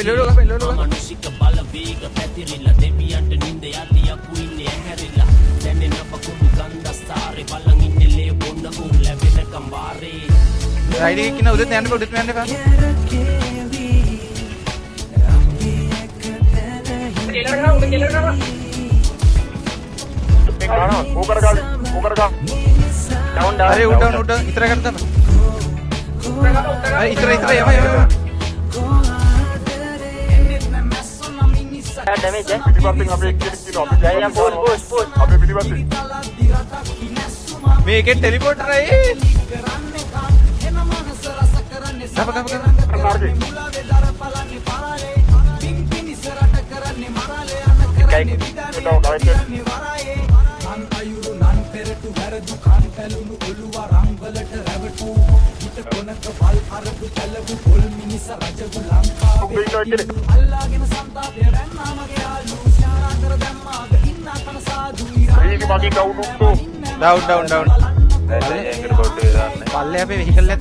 මානසික බලවේග පැතිරිලා දෙවියන්ට නිඳ යටි යකු ඉන්නේ ඇහැරිලා දැනෙන පකුණු ගන්ධස්තරේ බලන් ඉන්නේ ලේ බොන්න උන් ලැබෙනකම් වාරේ රයිඩ් එකක් ඉන්න උදේට යන්න බෑ උදේට යන්න එපා अरे उठा इतना करता ना इतना यमा डैमेज है मैं एक टेलीपोर्टर है डाउन पाले पे व्हीकल ले